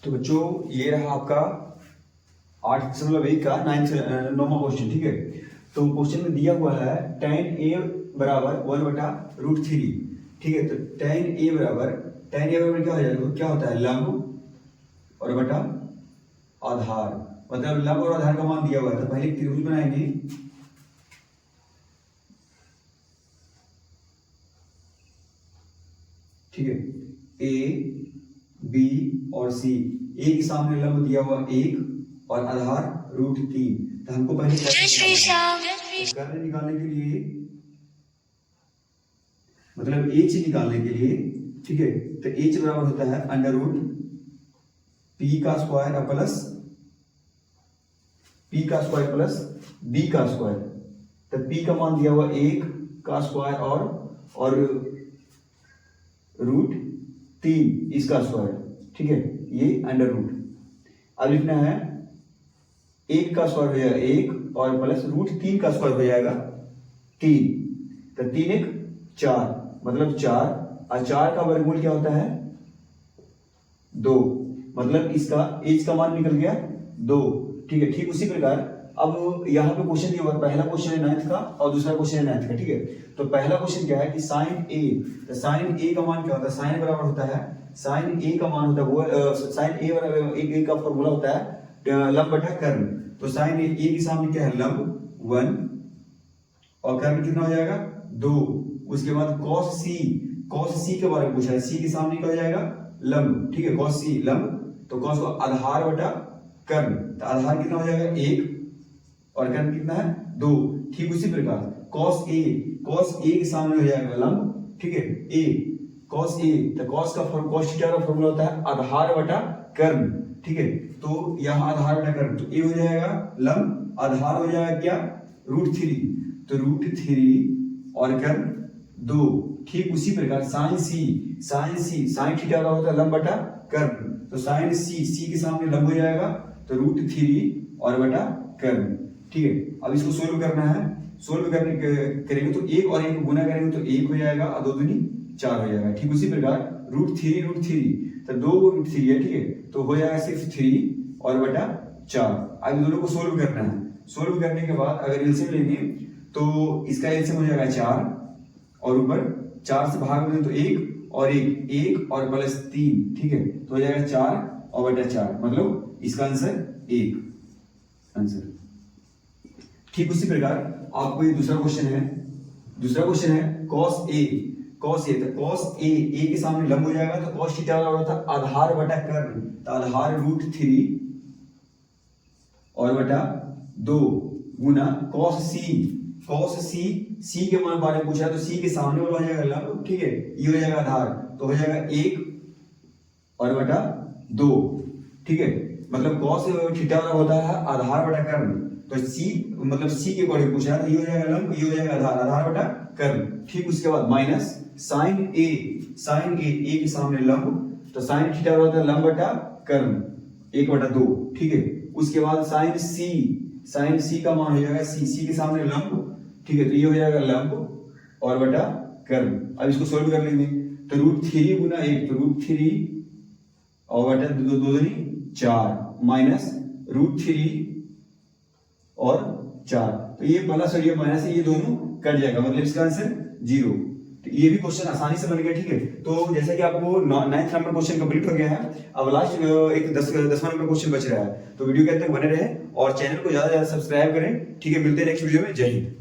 तो बच्चों ये रहा आपका 8.1 का 9वां क्वेश्चन। ठीक है, तो क्वेश्चन में दिया हुआ है tan a बराबर 1/√3। ठीक है, तो tan a बराबर क्या हो जाएगा, क्या होता है, लंब और बटा आधार। मतलब लंब और आधार का मान दिया हुआ है, तो पहले एक त्रिभुज बनाएंगे। ठीक है, ए बी और सी, ए के सामने लंब दिया हुआ 1 और आधार √3। तो हमको पहले कर्ण निकालने के लिए, मतलब एच निकालने के लिए, ठीक है, तो एच बराबर होता है √p का स्क्वायर प्लस p का स्क्वायर प्लस b का स्क्वायर। तो p का मान दिया हुआ 1 का स्क्वायर और √3 इसका स्क्वायर। ठीक है, ये √। अब लिखना है 1 का स्क्वायर हो जाएगा 1 और प्लस √3 का स्क्वायर हो जाएगा 3। तो 3 1 4 मतलब 4, और 4 का वर्गमूल क्या होता है 2, मतलब इसका एच का मान निकल गया 2। ठीक है, ठीक उसी प्रकार अब यहाँ पे क्वेश्चन दिया हुआ है, पहला क्वेश्चन है 9th का और दूसरा क्वेश्चन है 9th का। ठीक है, तो पहला क्वेश्चन क्या है कि sin a, तो sin a का मान क्या होता है, sin बराबर होता है, sin a का मान होता है वो sin a बराबर एक का फॉर्मूला होता है लंब बटा कर्ण। तो sin a के सामने क्या है लंब 1 और कर्ण कितना हो जाएगा 2। उसके बाद cos c के बारे में पूछा है, c के सामने क्या हो जाएगा लंब। ठीक है, cos c लंब, तो cos को आधार बटा कर्ण, तो आधार कितना हो जाएगा 1 और कर्ण कितना है 2। ठीक उसी प्रकार cos a के सामने हो जाएगा लंब। ठीक है, a cos a, तो cos थीटा का फॉर्मूला होता है आधार बटा कर्ण। ठीक है, तो यहाँ आधार बटा कर्ण, तो a हो जाएगा लंब, आधार हो जाएगा क्या √3, तो √3 और कर्ण 2। ठीक उसी प्रकार sin थीटा का होता है लंब बटा कर्ण, तो sin c के सामने लंब हो जाएगा, तो √3 और बटा कर्ण। ठीक है, अब इसको सोल्व करना है, सोल्व करेंगे तो 1 और 1 को गुना करेंगे तो 1 हो जाएगा और 2 दूनी 4 हो जाएगा। ठीक उसी प्रकार √3 तो 2 को √3 है। ठीक है, तो हो जाएगा सिर्फ 3 और बटा 4। अब दोनों को सोल्व करना है, सोल्व करने के बाद अगर एलसीएम लेंगे तो इसका एलसीएम हो जाएगा 4 और ऊपर 4 से भाग दें तो 1 और 1 और प्लस 3। ठीक है, तो हो जाएगा 4 और बटा 4, मतलब इसका आंसर 1 आंसर। ठीक उसी प्रकार आपको ये दूसरा क्वेश्चन है cos a, तो cos a के सामने लंब हो जाएगा, तो cos थीटा का होता है आधार बटा कर्ण, तो आधार √3 और बटा 2 गुना cos c के मान बारे में पूछा है, तो c के सामने वाला हो जाएगा लंब। ठीक है, ये हो जाएगा आधार, तो हो जाएगा 1 और बटा 2। ठीक है, मतलब cos थीटा का होता है आधार बटा कर्ण, तो c के अकॉर्डिंग पूछा है, तो ये हो जाएगा लंब, ये हो जाएगा आधार बटा कर्ण। ठीक उसके बाद माइनस sin a के सामने लंब, तो sin थीटा होता है लंब बटा कर्ण 1/2। ठीक है, उसके बाद sin c का मान हो जाएगा c के सामने लंब। ठीक है, तो ये हो जाएगा लंब और बटा कर्ण। अब इसको सोल्व कर लेंगे, तो √3 गुना 1, तो √3 और बटा 2 दूनी 4 माइनस √3 और 4, तो ये प्लस और ये माइनस है, ये दोनों कट जाएगा, मतलब इसका आंसर 0। तो ये भी क्वेश्चन आसानी से बन गया। ठीक है, तो जैसा कि आपको 9th नंबर क्वेश्चन कंप्लीट हो गया है, अब लास्ट एक 10वां नंबर क्वेश्चन बच रहा है, तो वीडियो के अंत तक बने रहे और चैनल को ज्यादा से ज्यादा सब्सक्राइब करें। ठीक है, मिलते हैं नेक्स्ट वीडियो में, जय हिंद।